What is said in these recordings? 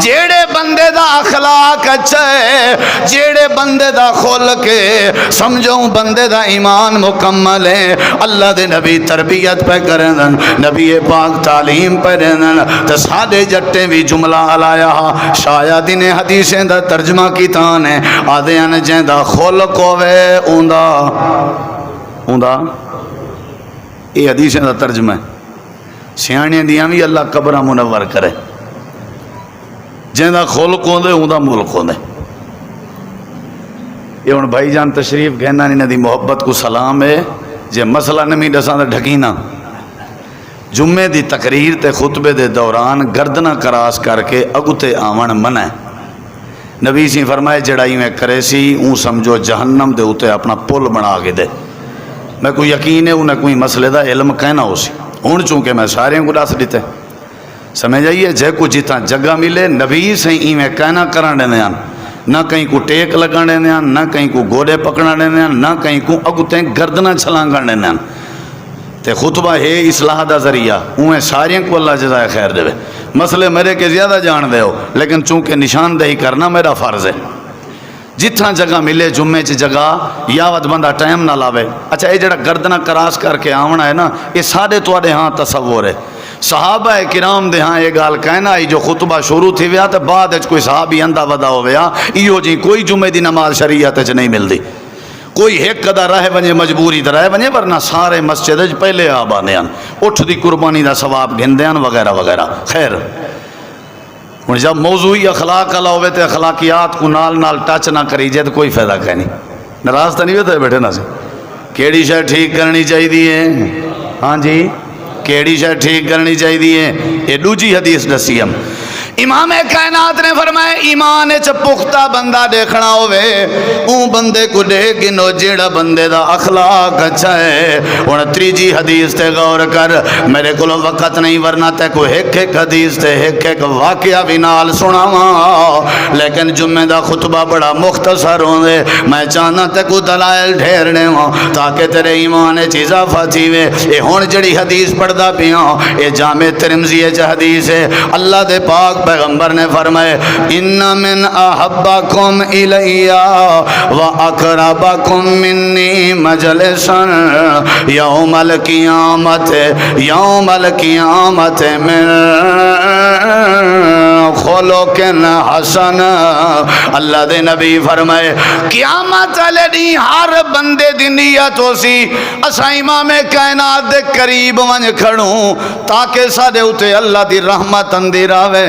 جیڑے بندے دا اخلاق اچھا ہے، جیڑے بندے دا خلق ہے، سمجھو بندے دا ایمان مکمل ہے، اللہ دے نبی تربیت پہ کرن، نبی پاک تعلیم پہ رہن، تو سادے جٹے بھی جملہ علایا شاید انہیں حدیثیں دا ترجمہ کی تانے آدھے ان جن دا خلق ہوئے اوندہ یہ حدیثیں دا ترجمہ ہے، سیانے دیاں بھی اللہ قبرہ منور کرے، جہاں خلق ہوندے اوندا ملک ہوندے۔ یہ ہن بھائی جان تشریف گہنا نہیں دی محبت کو سلام ہے، جے مسئلہ نمی دساں تے ڈھکینا۔ جمعے دی تقریر تے خطبے دے دوران گردنہ کراس کر کے اگتے آون منع ہے۔ نبی سی فرمائے جڑائی میں کرے سی اون سمجھو جہنم دے اتے اپنا پل بنا کے دے۔ میں کوئی یقین ہے انہیں کوئی مسئلے دا علم کہنا ہو سی، ہن چونکہ میں سارے کو دس دیتے سمجھ آئیے، جے کو جتنا جگہ ملے نبی سے ایویں کہنا کرن دینے ہیں، نہ کہیں کو ٹیک لگن دینے ہیں، نہ کہیں کو گوڑے پکڑا دینے ہیں، نہ کہیں کو اگتے گردنہ چھلانگن دینے ہیں۔ تے خطبہ ہے اصلاح دا ذریعہ، انہیں سارے کو اللہ جزائے خیر دے۔ مسئلے میرے کے زیادہ جان دے ہو، لیکن چونکہ نشاندہی کرنا میرا فرض ہے۔ جتنا جگہ ملے جمعے چ جگہ یا ود بندہ ٹائم نہ لاوے۔ اچھا یہ جڑا گردنہ کراس کر کے آونا ہے نا، یہ سارے توڑے ہاں تصور ہے۔ صحابہ کرام دے ہاں یہ گال کہنا ہے جو خطبہ شروع تھی ویا تو بعد اچھ کوئی صحابی اندہ ودا ہو ویا، ایو جی کوئی جمعے دی نماز شریعت اچھ نہیں مل دی، کوئی ایک قدر رہے بنجے مجبوری در رہے بنجے، ورنہ سارے مسجد اچھ پہلے آبانے ہیں، اٹھ دی قربانی دا ثواب گھندے ہیں وغیرہ وغیرہ۔ خیر جب موضوعی اخلاق اللہ ہوئے تو اخلاقیات کو نال نال ٹچ نہ کری جائے تو کوئی فائدہ کہیں نہیں۔ ناراض تو نہیں ہوتا ہے بیٹھے نا سے کیڑی شاہ ٹھیک کرنی چاہیے دیئے، ہاں جی کیڑی شاہ ٹھیک کرنی چاہیے دیئے۔ یہ دوجی حدیث دسی ہم امام کائنات نے فرمایا ایمان چ پختہ بندہ دیکھنا ہوئے اون بندے کو دیکھ گنو جیڑا بندے دا اخلاق اچھا ہے۔ ان تریجی حدیث تے غور کر، میرے کو وقت نہیں ورنہ تے کو ایک ایک حدیث تے ایک ایک واقعہ بھی نال سناواں، لیکن جمعہ دا خطبہ بڑا مختصر ہوندے، میں چاہنا تے کو دلائل ڈھیرنے ہوں تاکہ تیرے ایمان چ اضافہ تھیوے۔ اے ہن جڑی حدیث پڑھدا پیاں اے جامع ترمذی چ حدیث ہے، اللہ دے پاک پیغمبر نے فرمائے ان من احبکم الیہ واقربکم منی مجلسا یوم القیامت من خلق حسن۔ اللہ دے نبی فرمائے قیامت والے دن ہر بندے دی نیت ہو سی اساں امام کائنات دے قریب ونج کھڑوں تاکہ ساڈے اوتے اللہ دی رحمت اندر آوے،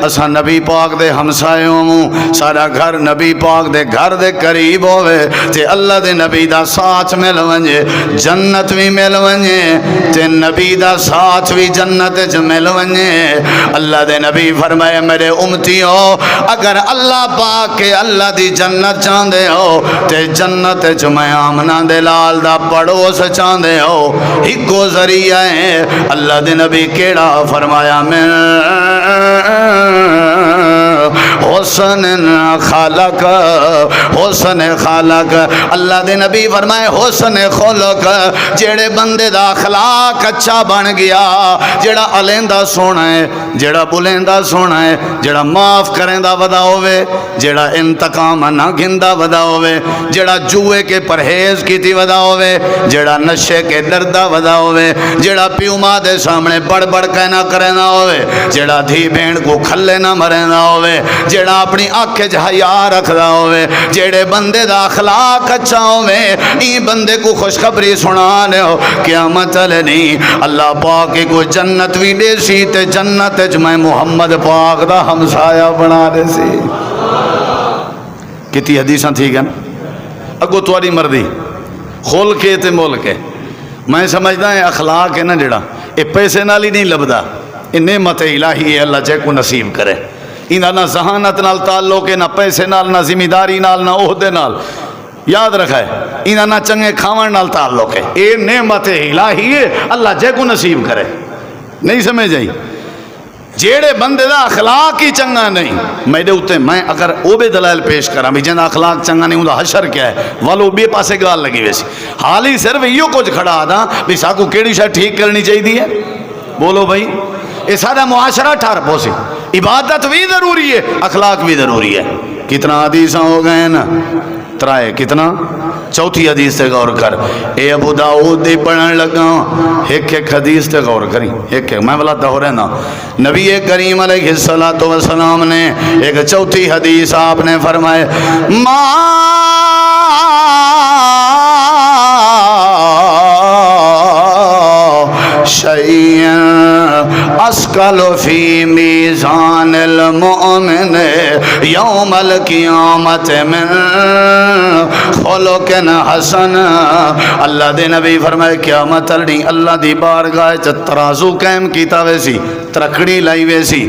اساں نبی پاک دے ہمسائے ہوں، سارا گھر نبی پاک دے گھر دے قریب ہوئے تے اللہ دے نبی دا ساتھ مل ونجے، جنت بھی مل ونجے تے نبی دا ساتھ بھی جنت چ مل ونجے۔ اللہ دے نبی فرمائے میرے امتیوں اگر اللہ پاک کے اللہ دی جنت چاندے ہو تے جنت چ میں آمنہ دے لال دا پڑوس چاندے ہو، ہکو ذریعہ ہے۔ اللہ دے نبی کیڑا فرمایا میں حسن خالق، حسن خالق۔ اللہ دے نبی فرمائے حسن خلق، جیڑے بندے دا اخلاق اچھا بن گیا، جیڑا علیندہ سونا ہے، جیڑا بلیندہ سونا ہے، جیڑا معاف کریں دا ودا ہوئے، جیڑا انتقام نہ گھندہ ودا ہوئے، جیڑا جوئے کے پرہیز کی تھی ودا ہوئے، جیڑا نشے کے دردہ ودا ہوئے، جیڑا پیو ماں دے سامنے بڑھ بڑھ کہنا کرے نہ ہوئے، جیڑا دھی بھین کو کھلے نہ مرے نہ ہوئے، جیڑا اپنی آنکھیں حیا رکھدا ہوئے، جیڑے بندے دا اخلاق اچھا ہوئے، این بندے کو خوشخبری سنانے ہو قیامت علیہ نہیں اللہ پاک کو جنت بھی دے سی تے جنت جو میں محمد پاک دا ہمسایہ بنا دے سی۔ کتی حدیثاں تھی گن اگو تواری مردی خول کے تے مول کے، میں سمجھدا ہے اخلاق ہے نا جڑا اے پیسے نال ہی نہیں لبدا، اے نعمت الہی ہے، اللہ جے کو نصیب کرے۔ انہاں نہ ذہانت نال تعلق ہے، نہ پیسے نال، نہ ذمہ داری نال، نہ عہدے نال، یاد رکھا ہے انہاں نہ چنگے کھاون نال تعلق ہے، اے نعمت الہی ہے، اللہ جے کو نصیب کرے۔ نہیں سمجھ آئی؟ جیڑے بندے دا اخلاق ہی چنگا نہیں، میرے اوتے میں اگر او بے دلائل پیش کراں بھی جنہاں اخلاق چنگا نہیں، اوندا حشر کیا ہے والو بے پاسے گال لگی ویسی، حالی صرف ایو کچھ کھڑا دا بھی ساکو کیڑی شے ٹھیک کرنی چاہیے ہے، بولو بھائی یہ سارا معاشرہ ٹھار پوسی عبادت بھی ضروری ہے اخلاق بھی ضروری ہے کتنا حدیثاں ہو گئے ہیں نا ترائے کتنا چوتھی حدیث سے غور کر اے ابو داؤد دی پڑھن لگا ایک ایک حدیث تے غور کریں ایک ایک میں بلا دہرے نا نبی کریم علیہ السلام نے ایک چوتھی حدیث آپ نے فرمائے ما شیئن اسکل فی میزان المؤمن یوم القیامت من خلق حسن اللہ دے نبی فرمائے قیامت لڑی اللہ دی بارگاہ ترازو قائم کیتا ویسی ترکڑی لائی ویسی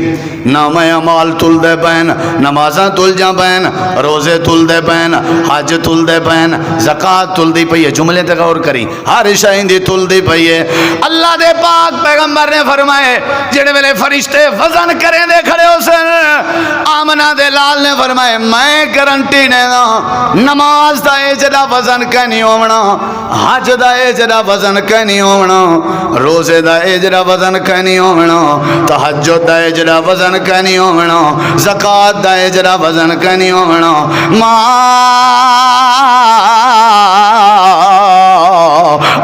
نام اعمال تل دے بین نمازاں تل جا بین روزے تل دے بین حج تل دے بین زکاة تل دی پئی ہے جملے تے غور کری ہر شاہین دی تل دی پئی ہے اللہ دے پاک پیغمبر نے فرمائے جڑے ویلے فرشتے وزن کریں دے کھڑے ہو سن آمنہ دے لال نے فرمائے میں گارنٹی نے نا نماز دا اے جڑا وزن کہ نہیں ہونا حج دا اے جڑا وزن کہ نہیں ہونا روزے دا اے جڑا وزن کہ نہیں ہونا تہجد دا اے جڑا وزن کہ نہیں ہونا زکاة دا اے جڑا وزن کہ نہیں ہونا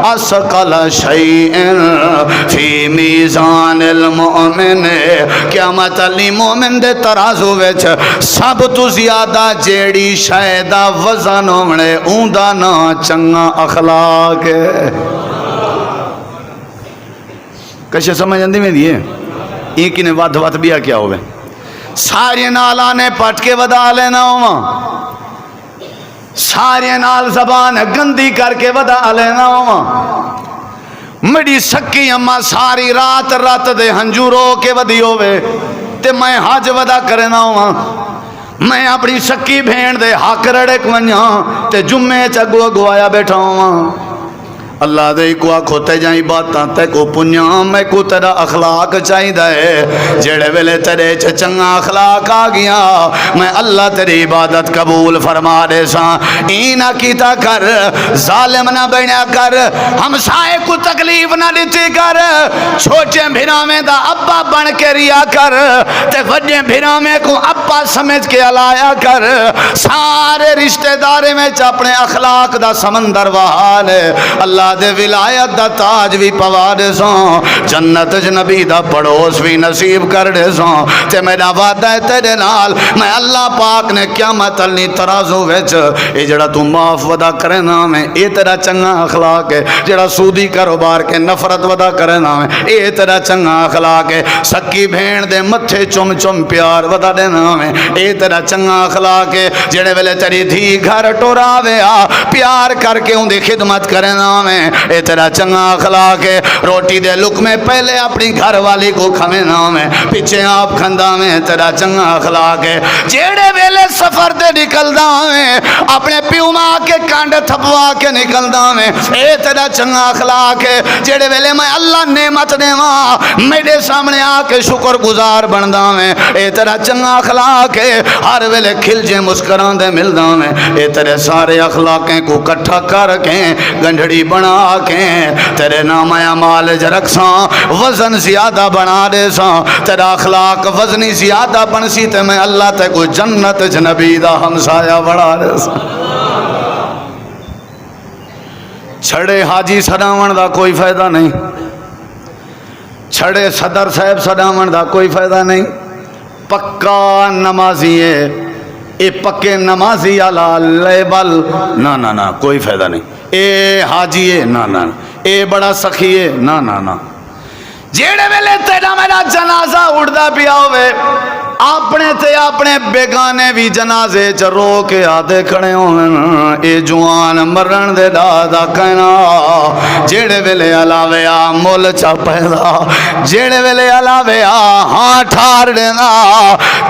اسقل شیئن فی میزان المؤمن قیامت علی مومن دے ترازو وچ سب تو زیادہ جیڑی شے دا وزن ہونے اون دا نا چنگا اخلاق ہے کشے سمجھ اندی میں دیئے ایک نے ود ود بیا کیا ہوئے ساری نالانے پٹ کے ودا لینا ہوا ساری نال زبان گندی کر کے ودا لینا ہوا میری سکی اماں ساری رات رات دے ہنجو رو کے ودی ہوئے تے میں حج ودا کرنا ہوا میں اپنی سکی بھین دے حق رڑک ونیاں تے جمعے چگو گوایا بیٹھا ہوا اللہ دے کو کھوتے جائیں باتاں تے کو پنیاں میں کو تیرا اخلاق چاہی دے جڑے ویلے تیرے چنگا اخلاق آ گیا میں اللہ تیری عبادت قبول فرما دے ساں اینا کیتا کر ظالم نہ بنیا کر ہمسائے کو تکلیف نہ دیتی کر چھوٹے بھرامے دا ابا بن کے ریا کر تے وڈے بھرامے کو ابا سمجھ کے علایا کر سارے رشتہ دارے میں اپنے اخلاق دا سمندر وحال ہے اللہ دے ولایت دا تاج بھی پوا دے سوں جنت جنبی دا پڑوس بھی نصیب کر دے سوں تے میرا وعدہ ہے تیرے نال میں اللہ پاک نے قیامت علی ترازو وچ اے جڑا تو معاف ودا کرنا میں اے تیرا چنگا اخلاق ہے جڑا سودی کاروبار کے نفرت ودا کرنا میں اے تیرا چنگا اخلاق ہے سکی بھین دے متھے چم چم پیار ودا دینا میں اے تیرا چنگا اخلاق ہے جڑے ویلے تیری دھی گھر ٹوراوے آ پیار کر کے ان دی خدمت کرنا میں اے تیرا چنگا اخلاق ہے روٹی دے لقمے پہلے اپنی گھر والی کو کھمینا میں پیچھے آپ کھندا میں تیرا چنگا اخلاق ہے جیڑے ویلے سفر دے نکلدا میں اپنے پیو ماں کے کانڈ تھپوا کے نکلدا میں اے تیرا چنگا اخلاق ہے جیڑے ویلے میں اللہ نعمت دیواں میرے سامنے آ کے شکر گزار بندا میں اے تیرا چنگا اخلاق ہے ہر ویلے کھل جے مسکران دے ملدا میں اے تیرے سارے اخلاقیں کو کٹھا کر کے گنڈھڑی بنا کے تیرے نام اعمال رکھساں وزن زیادہ بنا دے ساں تیرا اخلاق وزنی زیادہ بن سی تے میں اللہ تے کو جنت جنبی دا ہمسایہ بڑھا دے ساں چھڑے حاجی سڑاون دا کوئی فائدہ نہیں چھڑے صدر صاحب سڑاون دا کوئی فائدہ نہیں پکا نمازی ہے اے پکے نمازی علا لیبل نا کوئی فائدہ نہیں اے حاجی ہے نا اے بڑا سخی ہے نا جیڑے ویلے تیرا میرا جنازہ اڑدا پیا ہوئے اپنے تے اپنے بیگانے بھی جنازے چ رو کے آدھے کھڑے ہون اے جوان مرن دے دادا کہنا جیڑے ویلے علاوے آ مول چا پیدا جیڑے ویلے علاوے آ ہاں ٹھار دینا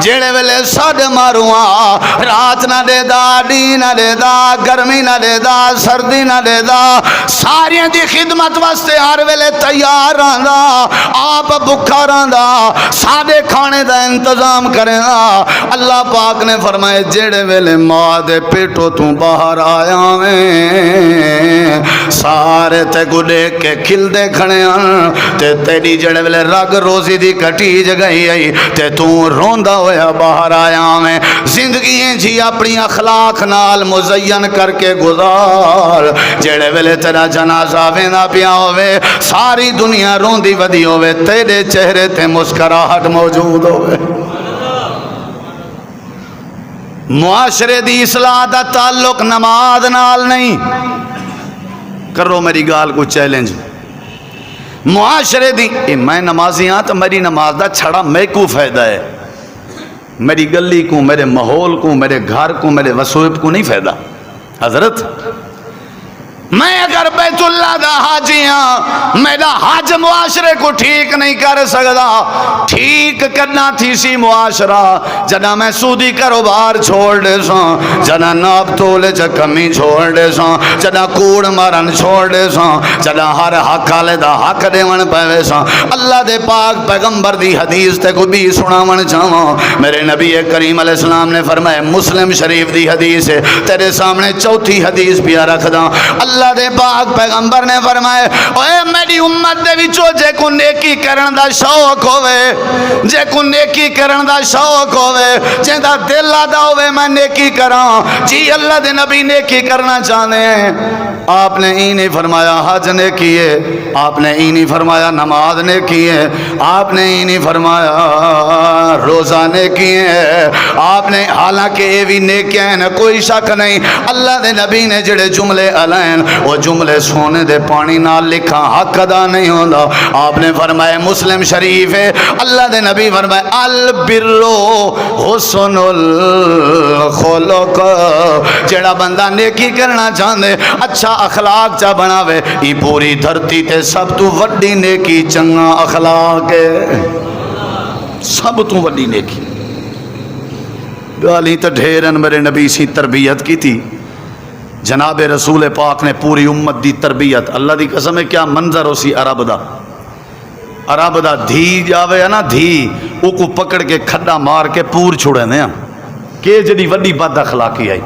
جیڑے ویلے سڈ مارواں رات نہ دے دا ڈی نہ دے دا گرمی نہ دے دا سردی نہ دے دا ساریاں دی خدمت واسطے ہر ویلے تیار رہندا آپ بھکھا رہندا سادے کھانے دا انتظام کام کریں گا۔ اللہ پاک نے فرمائے جڑے ویلے ماں دے پیٹو تو باہر آیا میں سارے تے کو دیکھ کے کھل دے کھڑے ہیں تے تیری جڑے ویلے رگ روزی دی کٹی جگئی آئی تے تو روندہ ہویا باہر آیا میں۔ زندگییں جی اپنی اخلاق نال مزین کر کے گزار، جڑے ویلے تیرا جنازہ وینا پیا ہوئے ساری دنیا روندی ودی ہوئے تیرے چہرے تے مسکراہٹ موجود ہوئے۔ معاشرے دی اصلاح دا تعلق نماز نال نہیں، کرو میری گال کو چیلنج، معاشرے دی میں نمازی ہاں تو میری نماز دا چھڑا میں کو فائدہ ہے، میری گلی کو، میرے ماحول کو، میرے گھر کو، میرے وسوب کو نہیں فائدہ۔ حضرت میں اگر بیت اللہ دا حاجی ہاں میرا حج معاشرے کو ٹھیک نہیں کر سکتا، ٹھیک کرنا تھی سی معاشرہ جنا میں سودی کاروبار چھوڑ دے ساں، جنا ناب تولے چا کمی چھوڑ دے ساں، جنا کوڑ مارن چھوڑ دے ساں، جنا ہر حق آلے دا حق دے من پہوے ساں۔ اللہ دے پاک پیغمبر دی حدیث تے کو بھی سنا من چاہاں، میرے نبی کریم علیہ السلام نے فرمایا، مسلم شریف دی حدیث ہے، تیرے سامنے چوتھی حدیث پیا رکھ دا، اللہ دے پاک پیغمبر نے فرمائے اوے میری امت دے وچوں جے کو نیکی کرن دا شوق ہوئے، جے کو نیکی کرن دا شوق ہوئے، جے دا دل آدھا ہوئے میں نیکی کراں، جی اللہ دے نبی نیکی کرنا چاہنے ہیں، آپ نے ہی نہیں فرمایا حج نے کیے، آپ نے ہی نہیں فرمایا نماز نے کیے، آپ نے ہی نہیں فرمایا روزہ نے کیے، آپ نے حالانکہ یہ بھی نیکیاں ہیں کوئی شک نہیں، اللہ دے نبی نے جڑے جملے علائن وہ جملے سونے دے پانی نال لکھا حق ادا نہیں ہوتا۔ آپ نے فرمایا مسلم شریف ہے، اللہ دے نبی فرمایا البرو حسن الخلق، جڑا بندہ نیکی کرنا چاہندے اچھا اخلاق چا بناوے، یہ پوری دھرتی تے سب تو وڈی نیکی چنگا اخلاق ہے، سب تو وڈی نیکی۔ گالی تو ڈھیرن میرے نبی سی تربیت کی تھی، جناب رسول پاک نے پوری امت دی تربیت، اللہ دی قسم ہے کیا منظر ہو سی عرب دا دھی جاوے ہے نا دھی او کو پکڑ کے کھڈا مار کے پور چھوڑے دیا کہ جڑی وڈی بد اخلاقی آئی،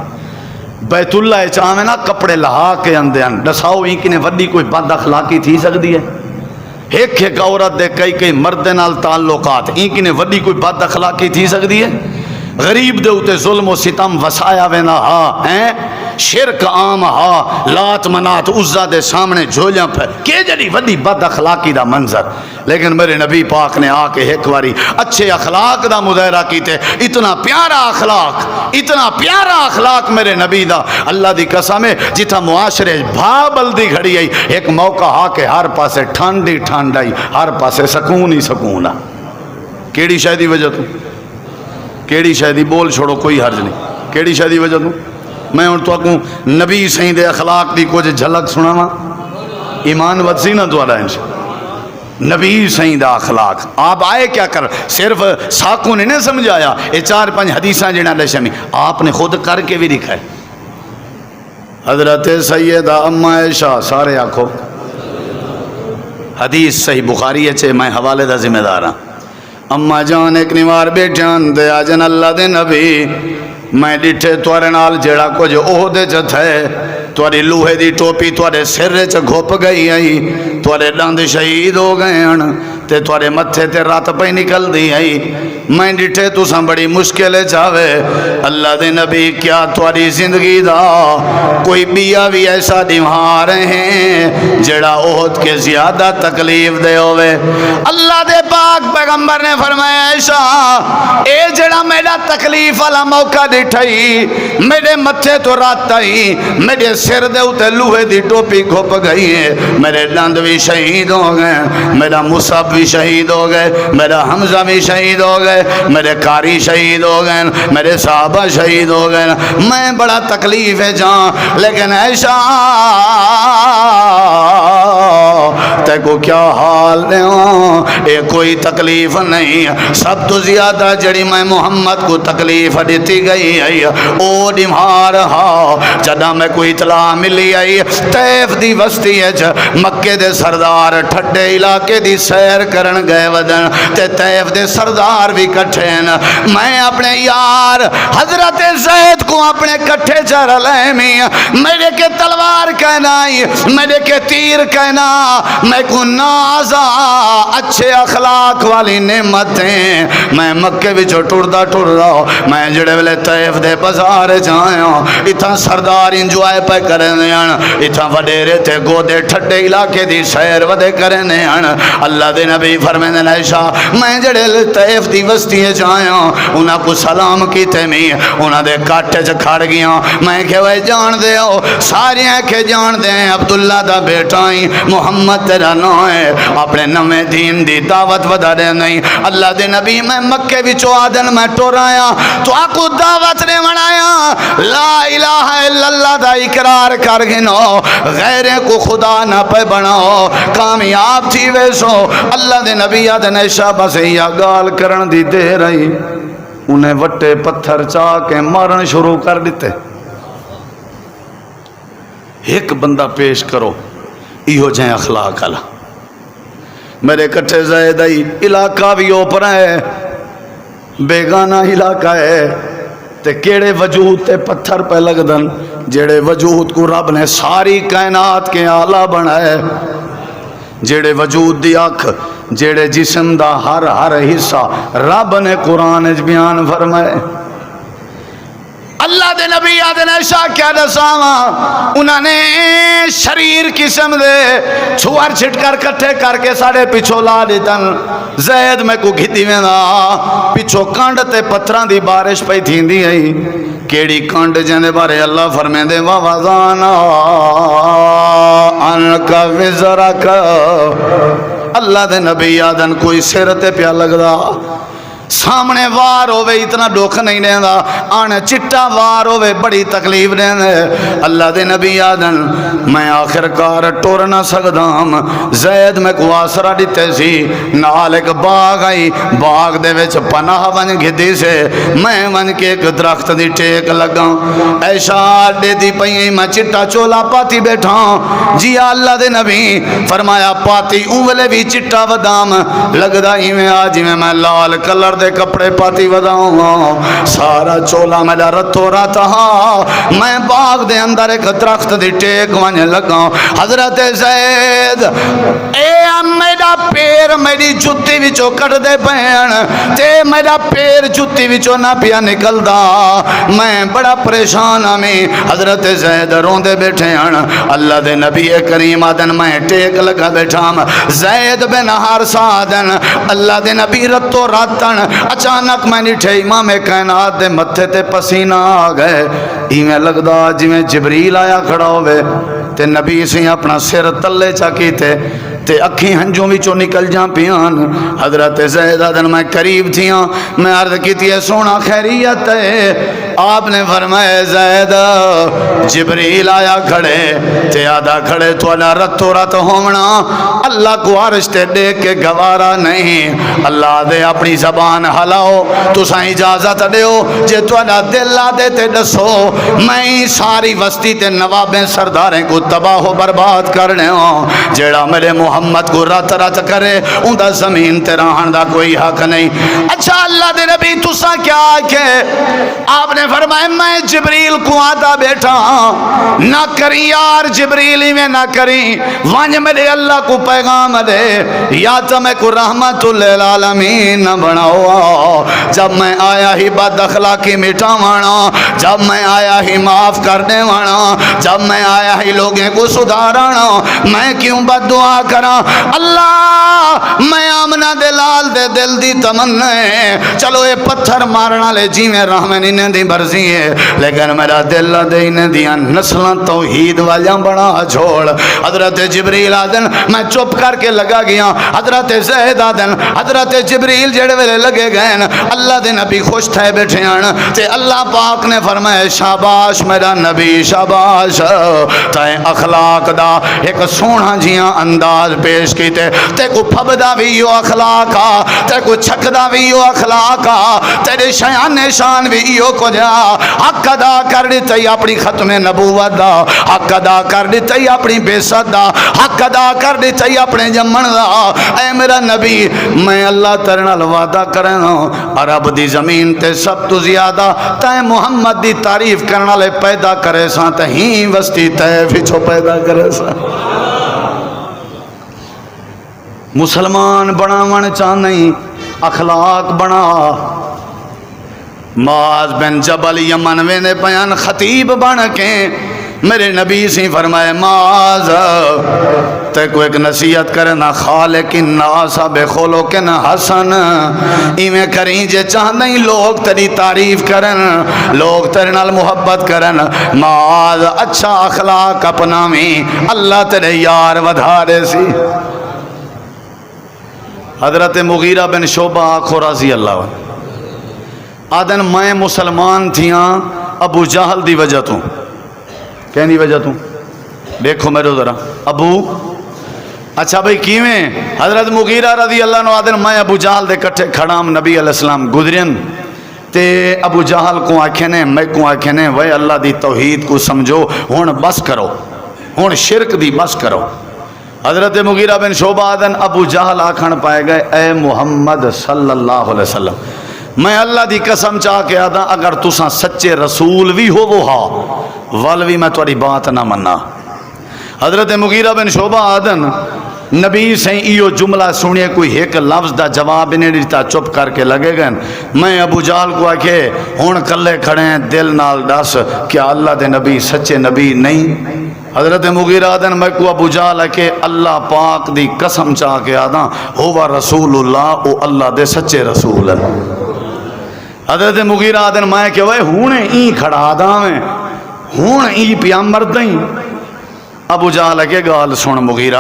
بیت اللہ چاہے نا کپڑے لہا کے اندے ہیں دساؤ ہی کہ وڈی کوئی بد اخلاقی تھی سکتی ہے؟ ایک عورت دے کئی مرد نال تعلقات ہی کہ وڈی کوئی بد اخلاقی تھی سکتی ہے؟ غریب دے اوتے ظلم و ستم وسایا وینا ہا ہیں، شرک عام ہا، لات منات عزا دے سامنے جھولیاں پہ کہ جڑی وڈی بد اخلاقی دا منظر، لیکن میرے نبی پاک نے آ کے ایک واری اچھے اخلاق دا مظاہرہ کیتے، اتنا پیارا اخلاق میرے نبی دا، اللہ دی قسم ہے جتھا معاشرے بھا بلدی گھڑی آئی، ایک موقع آ کے ہر پاسے ٹھنڈ ہی ٹھنڈ آئی، ہر پاسے سکون ہی سکون آ، کیڑی شاید وجہ تو کیڑی شاید بول چھوڑو کوئی حرج نہیں، کیڑی شاید وجہ تو میں ہوں تو آکوں نبی سہیں دے اخلاق دی کچھ جھلک سناواں، ایمان ودسی نہ دوارا انشاءاللہ، نبی سہیں دا اخلاق آپ آئے کیا کر، صرف ساکوں نے نہیں سمجھایا، یہ 4-5 حدیثاں جنہاں لے شمی آپ نے خود کر کے بھی دکھائے۔ حضرت سیدہ اما عائشہ سارے آنکھو حدیث صحیح بخاری ہے، میں حوالے دا ذمہ دار ہاں، اما جان ایک نیوار بیٹھان دے آجن اللہ دے نبی میں ڈٹھے توارے نال جڑا کچھ عہدے چ تھے، تواری لوہے دی ٹوپی توارے سر چ گھپ گئی آئی، توارے ڈاند شہید ہو گئے ہیں تے توارے متھے تے رات پہ نکل دی آئی، میں ڈٹھے تو ساں بڑی مشکلیں چاہوے، اللہ دے نبی کیا تواری زندگی دا کوئی بیا بھی ایسا دیوہاں رہے ہیں جڑا عہد کے زیادہ تکلیف دے ہوئے؟ اللہ دے پاک پیغمبر نے فرمایا عائشہ اے جڑا میرا تکلیف والا موقع ڈٹھائی، میرے متھے تو رات آئی، میرے سر دے اتے لوہے دی ٹوپی گھپ گئی ہے، میرے دند بھی شہید ہو گئے، میرا مصعب بھی شہید ہو گئے، میرا حمزہ بھی شہید ہو گئے، میرے قاری شہید ہو گئے، میرے صحابہ شہید ہو گئے، میں بڑا تکلیف ہے جان، لیکن عائشہ تے کو کیا حال دیواں، اے کوئی تکلیف نہیں، سب تو زیادہ جڑی میں محمد کو تکلیف دیتی گئی ہے او ڈمار ہا جدا میں کوئی اطلاع ملی آئی طیف دی وسطی ہے مکے دے سردار ٹھڈے علاقے دی سیر کرن گئے ودن تے طیف دے سردار بھی کٹھے ہیں، میں اپنے یار حضرت زید کو اپنے کٹھے چر لیمی، میرے کے تلوار کہنا میرے کے تیر کہنا، میں کو نازا اچھے اخلاق والی نعمتیں، میں مکے وچوں ٹردا ٹردا میں جڑے ویلے طیف دے بازار جایا اتھاں سردار انجوائے پہ کرنے ہیں، اتھاں وڈیرے تے گودے ٹھڈے علاقے دی سیر ودے کرنے ہیں، اللہ دے نبی فرمیندے نے عائشہ میں جڑے طیف دی بستی جایا انہاں کو سلام کیتے میں انہاں دے کاٹے چ کھڑ گیا، میں کہ وہ جان دے ہو سارے کہ جان دے عبداللہ دا بیٹا ہی محمد تیرا نام ہے، اپنے نویں دین دی دعوت ودا دے نہیں، اللہ دے نبی میں مکے وچوں آدن میں ٹور آیا تو آکو دعوت نے منایا لا الہ الا اللہ دا اقرار کر گنو، غیریں کو خدا نہ پہ بناؤ، کامیاب تھی ویسو، اللہ دے نبی آدن عائشہ بس یا گال کرن دی دے رہی، انہیں وٹے پتھر چاہ کے مارن شروع کر دیتے، ایک بندہ پیش کرو ایہو جائیں اخلاق اللہ، میرے کٹھے زید آئی علاقہ بھی اوپر ہے بیگانہ علاقہ ہے تے کیڑے وجود تے پتھر پہ لگ دن جیڑے وجود کو رب نے ساری کائنات کے آلہ بنائے، جیڑے وجود دی آنکھ جیڑے جسم دا ہر حصہ رب نے قرآن بیان فرمائے، اللہ دے نبی آدھے عائشہ کیا دساواں انہوں نے شریر قسم دے چھوار چھٹ کر کٹھے کر کے ساڑے پیچھو لا دیتن، زید میں کو گھتی میں دا پیچھو کانڈ تے پتھران دی بارش پہ تھی دی آئی، کیڑی کانڈ جانے بارے اللہ فرمین دے وَوَضَانَا عَنْكَ وِزْرَكَ، اللہ دے نبی آدھن کوئی سیرتے پیا لگ دا سامنے وار ہوئے اتنا دکھ نہیں دینا، آنے چٹا وار ہوئے بڑی تکلیف دینا، اللہ دے نبی آدن میں آخر کار ٹور نہ سکتا ہم، زید میں کو آسرہ دیتے سی، نال ایک باغ آئی، باغ دے ویچ پناہ ون گھدی سے میں ون کے ایک درخت دی ٹیک لگا، ایشا دے دی پہی میں چٹا چولا پاتی بیٹھا، جی اللہ دے نبی فرمایا پاتی اولے بھی چٹا ودام لگ دا ہی میں آج میں لال کلر دے کپڑے پاتی وداؤں، سارا چولا میرا رتو رہتا میں باغ دے اندر ایک درخت دی ٹیک وانے لگا، حضرت زید اے میرا پیر میری جتی وچو کٹ دے پین تے میرا پیر جتی وچو نہ پیا نکل دا، میں بڑا پریشان ہمیں، حضرت زید رون دے بیٹھے ہیں، اللہ دے نبی کریم آدن میں ٹیک لگا بیٹھا، زید بن حارثہ آدن اللہ دے نبی رتو راتن اچانک میں نٹھے امام کائنات دے متھے تے پسینہ آ گئے، ایمیں لگدا جی میں جبریل آیا کھڑا ہوئے تے نبی سے اپنا سر تلے چاکی تے اکھی ہنجوں وچوں نکل جاں پیان، حضرت زید آدن میں قریب تھیاں، میں عرض کی تھی سونا خیریت ہے، آپ نے فرمایا زید جبریل آیا کھڑے تے آدھا کھڑے تو اللہ رتو رت ہومنا، اللہ کو عرش تے دیکھ کے گوارا نہیں، اللہ دے اپنی زبان ہلاؤ تو سائیں اجازت دیو جے تو اللہ دل آدھے تے دسو میں ساری وستی تے نوابیں سرداریں کو تباہ و برباد کرنے ہوں، جیڑا میرے محمد کو رت رت کرے ان دا زمین تے رہن دا کوئی حق نہیں، اچھا اللہ دے نبی تو سا کیا آکے، آپ نے فرمایا میں جبریل کو آدھا بیٹھا نہ کریں یار جبریلی میں نہ کریں وانج میرے اللہ کو پیغام دے یا تو میں کو رحمت للعالمین نہ بناؤ، جب میں آیا ہی بد اخلاقی مٹاوانا، جب میں آیا ہی معاف کرنے وانا، جب میں آیا ہی لوگیں کو سدھارانا، میں کیوں بد دعا کرا، اللہ میں آمنہ دلال دے دل دی تمنا ہے، چلو اے پتھر مارنا لے جی میں رحمن انہیں دی مرضی ہے، لیکن میرا دل دین دیاں نسلاں توحید والیاں بنا چھوڑ۔ حضرت جبریل آدن میں چپ کر کے لگا گیا، حضرت زید آدن حضرت جبریل جڑے ویلے لگے گئے اللہ دے نبی خوش تھے بیٹھے ہیں تے اللہ پاک نے فرمایا شاباش میرا نبی شاباش، تائیں اخلاق دا ایک سونا جیاں انداز پیش کیتے، تے کو پھبدا بھی یو اخلاق آ، تے کو چھکدا بھی یو اخلاق آ، تیرے شیان نشان بھی یو کو جا، حق ادا کر دیتے اپنی ختم نبوت دا، حق ادا کر دیتے اپنی بیست دا، حق ادا کر دیتے اپنے جمن دا۔ اے میرا نبی میں اللہ تیرے نال وعدہ کرنا عرب دی زمین تے سب تو زیادہ تائیں محمد دی تعریف کرنا لے پیدا کرے ساں تے ہی وستی تے وچوں پیدا کرے ساں۔ مسلمان بناون چاہنے اخلاق بنا۔ معاذ بن جبل یمن ویندے پیان خطیب بن کے میرے نبی سے فرمائے معاذ تے کو ایک نصیحت کرنا خالق الناس بخلق حسن، ایویں کریں جے چاہندیں لوگ تیری تعریف کرن، لوگ تیرے نال محبت کرن، معاذ اچھا اخلاق اپناویں اللہ تیرے یار ودھارے سی۔ حضرت مغیرہ بن شعبہ آخو رضی اللہ عنہ آدن میں مسلمان تھیاں ابو جہل دی وجہ تو، کہنی وجہ تو دیکھو میرے ذرا ابو اچھا بھئی کیویں حضرت مغیرہ رضی اللہ عنہ آدن میں ابو جہل دے کٹھے کھڑام نبی علیہ السلام گزرین تے ابو جہل کو آکھنے میں کو آکھنے وے اللہ دی توحید کو سمجھو ہون بس کرو، ہون شرک دی بس کرو۔ حضرت مغیرہ بن شعبہ آدن ابو جہل آکھن پائے گئے اے محمد صلی اللہ علیہ وسلم میں اللہ دی قسم چاہ کے آدھا اگر تساں سچے رسول بھی ہو وہ ہاں والوی میں تھوڑی بات نہ مننا۔ حضرت مغیرہ بن شعبہ آدن نبی سے ایو جملہ سنیے کوئی ایک لفظ دا جواب نہیں دیتا، چپ کر کے لگے گئے۔ میں ابو جہل کو آکھے ہون کلے کھڑے ہیں دل نال دس کیا اللہ دے نبی سچے نبی نہیں؟ حضرت مغیرہ آدن میں کو ابو جہل کہ اللہ پاک دی قسم چاہ کے آدھا ہوا رسول اللہ او اللہ دے سچے رسول ہیں۔ حضرت مغیرہ آدن میں کہ وہ ہونے این کھڑا آدھا میں ہون ای پیا مردیں۔ ابو جہل کے گال سن مغیرہ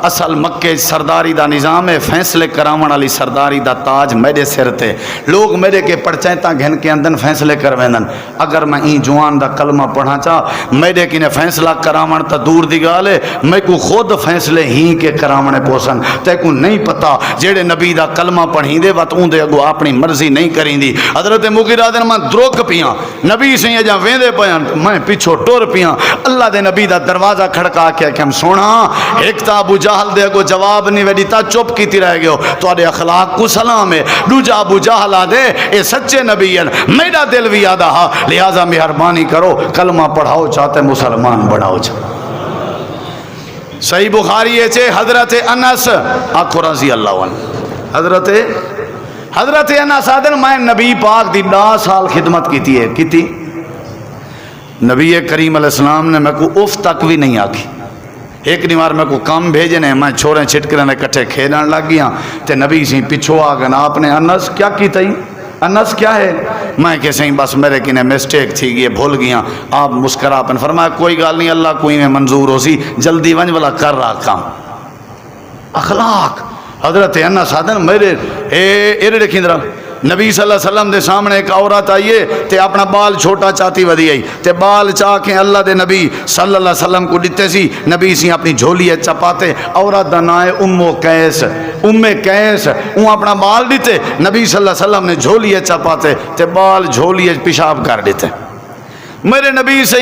اصل مکے سرداری دا نظام ہے، فیصلے کراون والی سرداری دا تاج میرے سر تے، لوگ میرے کے پرچیتا گھن کے اندر فیصلے کروینن، اگر میں این جوان دا کلمہ پڑھا چاہ میرے کی نے فیصلہ کراون تا دور دی گال ہے، میں کو خود فیصلے ہی کے کراونے پوسن، تے کو نہیں پتا جیڑے نبی دا کلمہ پڑھیں دے وقت اون دے اگو اپنی مرضی نہیں کریں دی۔ حضرت مغیرہ دن میں دروک پیاں نبی سے یہ جا ویندے پیاں میں پیچھو ٹور پیاں، اللہ دے نبی دا دروازہ کھڑکا کے کہ ہم سونا ایک تا ابو جہل دے کو جواب نہیں ویڈی تا چپ کیتی رہ گئے ہو تو آدھے اخلاق کو سلام ہے، دوجا ابو جہل آدھے اے سچے نبی ہیں میرا دل بھی آدھا ہا لہذا مہربانی کرو کلمہ پڑھاؤ چاہتے مسلمان بڑھاؤ چاہتے۔ صحیح بخاری ہے چھے حضرت انس آخو رضی اللہ عنہ حضرت انس آدھن میں نبی پاک دی 10 سال خدمت کیتی ہے کیتی نبی کریم علیہ السلام نے میں کو اف تک بھی نہیں آکھی، ایک نیوار میں کو کام بھیجنے میں چھوڑیں چھٹکرنے کٹھے کھیلن لگ گیا تے نبی سی پچھو آگن آپ نے انس کیا کی تھی انس کیا ہے میں کہ سہیں بس میرے کی نے مسٹیک تھی گئے بھول گیا آپ مسکرا پن فرمایا کوئی گال نہیں اللہ کوئی میں منظور ہو سی جلدی ونج والا کر رہا کام۔ اخلاق حضرت انس آدن میرے ایرے رکھیں درہ نبی صلی اللہ علیہ وسلم دے سامنے ایک عورت آئیے تے اپنا بال چھوٹا چاہتی ودی آئی تے بال چاہ کے اللہ دے نبی صلی اللہ علیہ وسلم کو دیتے سی نبی سی اپنی جھولی چپاتے عورت دا نائے قیس اون اپنا بال دیتے نبی صلی اللہ علیہ وسلم نے جھولی چپاتے تے بال جھولی پیشاب کر دیتے۔ میرے نبی سے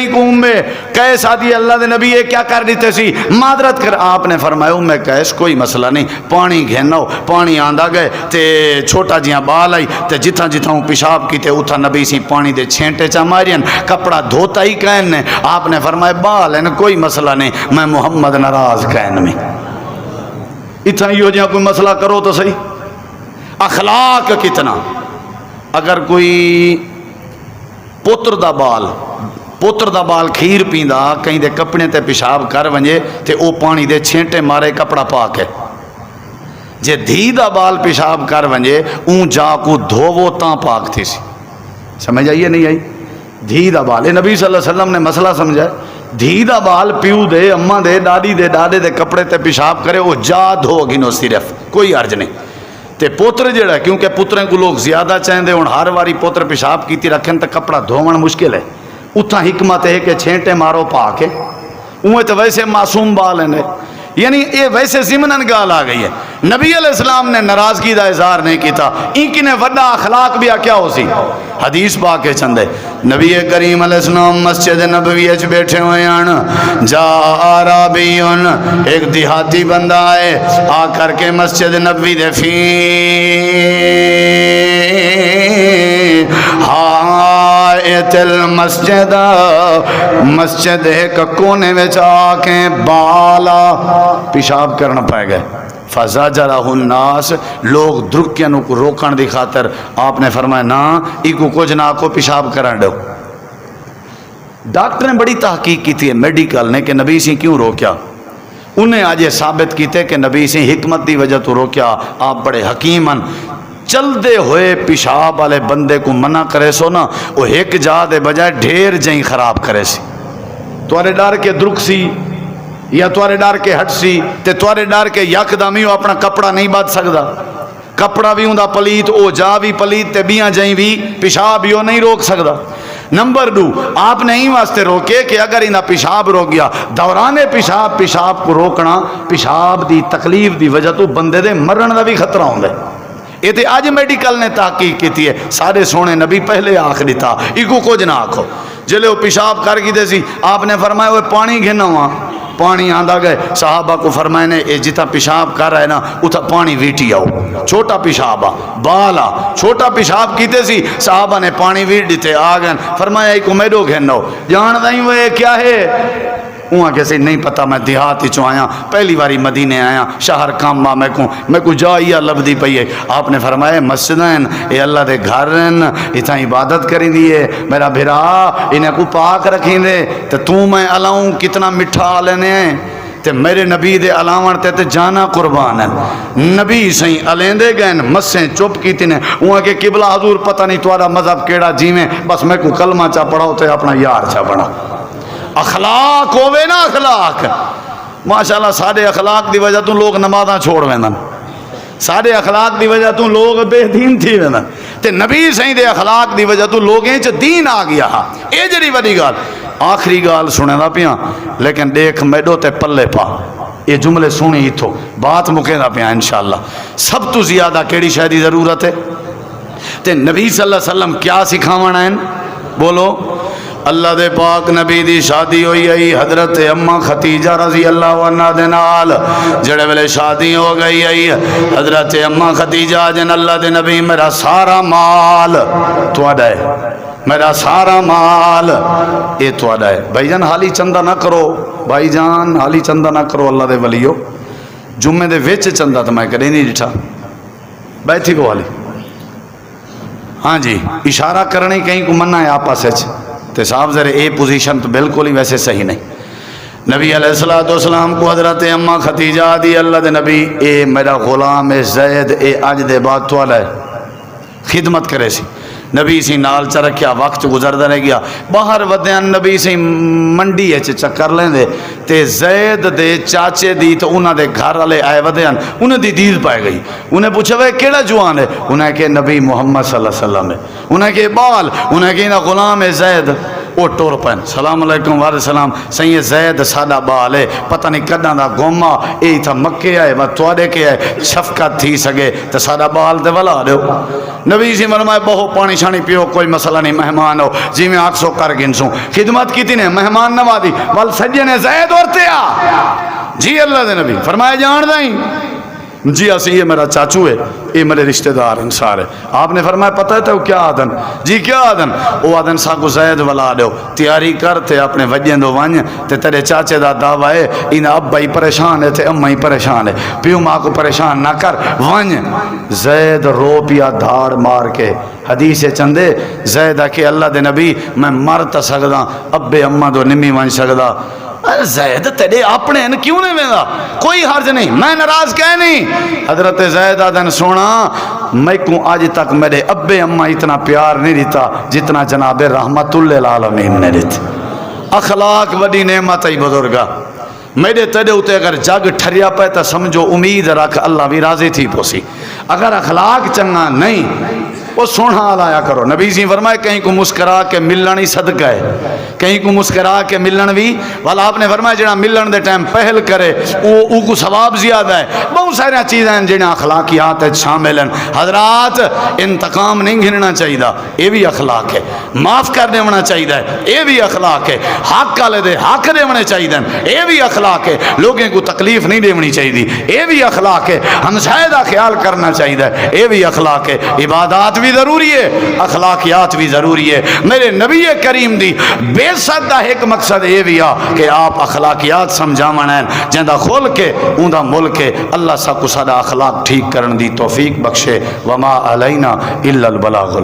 قیس آدھی اللہ دے نبی یہ کیا کر دیتے سی معذرت کر آپ نے فرمایا قیس کوئی مسئلہ نہیں پانی گھنو پانی آندہ گئے تے چھوٹا جیاں بال آئی تے جتھاں جتھاں پیشاب کی تے اتھا نبی سی پانی دے چھینٹے چا مارین کپڑا دھوتا ہی کہن نے آپ نے فرمایا بال ہے کوئی مسئلہ نہیں میں محمد ناراض کہن میں اتھاں یہ جہاں کوئی مسئلہ کرو تو صحیح۔ اخلاق کتنا اگر کوئی پوتر دا بال کھیر پیندا کہیں دے کپڑے تے پیشاب کر ونجے تے او پانی دے چھینٹے مارے کپڑا پاک ہے، جے دھی دا بال پیشاب کر ونجے اون جا کو دھوو تاں پاک تھی سی۔ سمجھ آئیے نہیں آئی؟ دھی دا بال، یہ نبی صلی اللہ علیہ وسلم نے مسئلہ سمجھا ہے. دھی دا بال پیو دے، اماں دے، ڈاڈی دے، ڈاڈے دے کپڑے تے پیشاب کرے، وہ جا دھو گنو صرف، کوئی حرج نہیں. تے پوتر جڑا ہے، کیونکہ پتریں کو لوگ زیادہ چاہتے ہوں، ہر واری پوتر پیشاب کیتی رکھن تے کپڑا دھوون مشکل ہے. اتھا حکمت ہے کہ چھینٹے مارو پا کے، اوہ تو ویسے معصوم بال ہیں. یعنی یہ ویسے ضمناً گال آ گئی ہے. نبی علیہ السلام نے ناراضگی دا اظہار نہیں کیتا. اینکی نے وڈا اخلاق بھی کیا ہو سی. حدیث پاک کے چندے نبی کریم علیہ السلام مسجد نبوی اچ بیٹھے ہوئے ہیں. جا عربیون، ایک دیہاتی بندہ ہے، آ کر کے مسجد نبوی دے فی حائط المسجد، مسجد ایک کونے میں آ کے بالا پیشاب کرنا پائے گئے. فزجرہ الناس، لوگ درکیاں کو روکن دی خاطر آپ نے فرمایا نا ایکو کچھ نہ کو پیشاب کرن دو. ڈاکٹر نے بڑی تحقیق کی تھی میڈیکل نے کہ نبی سے کیوں روکیا. انہیں آج یہ ثابت کیتے کہ نبی سے حکمت دی وجہ تو روکیا. آپ بڑے حکیمن چل دے ہوئے پیشاب والے بندے کو منع کرے سو نا، وہ ایک جا دے بجائے ڈھیر جائیں خراب کرے سی. توارے ڈار کے درک سی یا توارے ڈار کے ہٹ سی تے توارے ڈار کے یک دامی ہو اپنا کپڑا نہیں بات سکدا. کپڑا بھی ہوں دا پلیت، او جا بھی پلیت تے بیاں جائیں بھی پیشاب بھی ہو نہیں روک سکدا. نمبر 2، آپ نے ہی واسطے روکے کہ اگر انہا پیشاب روک گیا، دوران پیشاب کو روکنا، پیشاب دی تکلیف دی وجہ تو بندے دے مرن دا بھی خطرہ ہوں دے. یہ تے آج میڈیکل نے تحقیق کی ہے. سارے سونے نبی پہلے آخری تھا ایکو کچھ نہ آکھو. جلے وہ پیشاب کر کی دے سی، آپ نے فرمایا وہ پانی گھنا ہوا، پانی آندہ گئے. صحابہ کو فرمائے نے اے جتا پیشاب کر رہا ہے نا اتھا پانی ویٹی آؤ. چھوٹا پیشاب بالا چھوٹا پیشاب کیتے سی، صحابہ نے پانی ویٹ دیتے آ گئے. فرمایا ایک میڈو گھننا ہو جان دائیں وہ کیا ہے. وہاں کیسے نہیں پتا، میں دیہات ہی چو آیا، پہلی باری مدینے آیا، شہر کام ماں میں کو جائیا لبدی پئی ہے. آپ نے فرمایا مسجدیں اے اللہ دے گھر اتنا عبادت کریں دیئے، میرا بھرا انہیں کو پاک رکھیں دے. تو میں علاؤں کتنا مٹھا لینے ہیں تے میرے نبی دے علاوان تے جانا قربان ہے. نبی سہیں علیندے گئے مسیں چپ کی تینے. وہاں کے قبلہ حضور پتہ نہیں توارا مذہب کیڑا جی میں، بس میں کو کلمہ چا پڑھاؤ تے اپنا یار چا بنا. اخلاق ہوئے نا، اخلاق ماشاءاللہ. سارے اخلاق دی وجہ تو لوگ نمازاں چھوڑ ویندن، سارے اخلاق دی وجہ تو لوگ بے دین تھی ویندن. تے نبی سہیں دے اخلاق دی وجہ تو لوگیں چ دین آ گیا. اے جڑی وڈی گال. آخری گال سنے دا پیاں لیکن دیکھ میڈو تے پلے پا. یہ جملے سنی ہی تھو بات مکے دا پیاں انشاءاللہ. سب تو زیادہ کیڑی شے دی ضرورت ہے تے نبی صلی اللہ علیہ وسلم کیا سکھاونا ہے؟ بولو. اللہ دے پاک نبی دی شادی ہوئی ہے حضرت اماں ختیجہ رضی اللہ عنہ دے نال. جڑے ویلے شادی ہو گئی ہے حضرت اماں ختیجہ جن اللہ دے نبی میرا سارا مال تواڈا ہے، میرا سارا مال یہ تواڈا ہے. بھائی جان حالی چندہ نہ کرو، بھائی جان حالی چندہ نہ کرو. اللہ دے ولیو جمعے دے وچ چندہ تو میں کدے نہیں ڈٹھا. بیٹھی کو حالی ہاں جی اشارہ کرنے کہیں کو منع ہے آپس ہے تے صاحب ذرے اے پوزیشن تو بالکل ہی ویسے صحیح نہیں. نبی علیہ السلام کو حضرت اماں ختیجہ دی اللہ دے نبی اے میرا غلام اے زید اے اج دے بعد تو ہے خدمت کرے سی. نبی سی نال چ رکھیا، وقت گزردا رہ گیا. باہر ودیاں نبی سی منڈی اچ چکر لیندے تے زید دے چاچے دی تو انہاں دے گھر والے آئے ودیاں، انہاں دی دید پائے گئی. انہیں پوچھا وے کیڑا جوان ہے؟ انہیں کہ نبی محمد صلی اللہ علیہ وسلم ہے. انہیں کہ بال، انہیں کہ انہاں غلام ہے زید. وہ ٹور پین سلام علیکم وعلیکم السلام. سید زید ساڈا بال ہے، پتہ نہیں کڈاں دا گوما اے تھا مکے آئے و تواڈے کے آئے شفقت تھی سگے تے ساڈا بال تے ولا دیو. نبی سی فرمایا بہو پانی شانی پیو کوئی مسئلہ نہیں، مہمان ہو جی میں آکسو کر گنسوں. خدمت کی تھی نے مہمان نوازی وال سجنے زید ورتے آ جی اللہ دے نبی فرمایا جان دائیں جی اسی یہ میرا چاچو ہے، یہ میرے رشتہ دار ہیں سارے. آپ نے فرمایا پتہ ہے تو کیا آدن؟ جی کیا آدن؟ وہ آدن سا کو زید والا دیو تیاری کرتے اپنے وجین دو ونج تے تیرے چاچے دا دعویٰ ہے ان ابا ہی پریشان ہے تے اماں ہی پریشان ہے، پیو ماں کو پریشان نہ کر ونج. زید رو پیا دھاڑ مار کے. حدیث چندے زید کہ اللہ دے نبی میں مر تا سکدا ابے اماں دو نمی ونج سکدا. ارے زید تیرے اپنے ہیں کیوں نہیں ویندہ؟ کوئی حرج نہیں، میں ناراض کہہ نہیں۔ حضرت زید آدھن سونا میں کو آج تک میرے ابے اماں اتنا پیار نہیں دیتا جتنا جناب رحمت للعالمین نے دیتے۔ اخلاق وڈی نعمت ہے بزرگا، میرے تیرے ہوتے اگر جگ ٹھریا پہ تو سمجھو امید رکھ اللہ بھی راضی تھی پوسی۔ اگر اخلاق چنگا نہیں وہ سونا لایا کرو۔ نبی سے فرمائے کہیں کو مسکرا کے ملن ہی صدقہ ہے، کہیں کو مسکرا کے ملن بھی، والا آپ نے فرمایا جنہاں ملن دے ٹائم پہل کرے وہ کو ثواب زیادہ ہے۔ بہت سارے چیزیں ہیں جنہاں اخلاقیات شامل ہیں۔ حضرات انتقام نہیں گھننا چاہیے، یہ بھی اخلاق ہے۔ معاف کر دینا چاہیے، یہ بھی اخلاق ہے۔ حق والے دے حق دینے چاہیے، یہ بھی اخلاق ہے۔ لوگوں کو تکلیف نہیں دینی چاہیے، یہ بھی اخلاق ہے۔ ہمسائے دا خیال کرنا چاہیے، یہ بھی اخلاق ہے۔ عبادات بھی ضروری ہے، اخلاقیات بھی ضروری ہے۔ میرے نبی کریم دی بے صد دا ایک مقصد یہ بھی آ کہ آپ اخلاقیات سمجھاون ہیں جندہ کھول کے اوندا ملک ہے۔ اللہ سا کو سارا اخلاق ٹھیک کرن دی توفیق بخشے۔ وما علینا الا البلاغ۔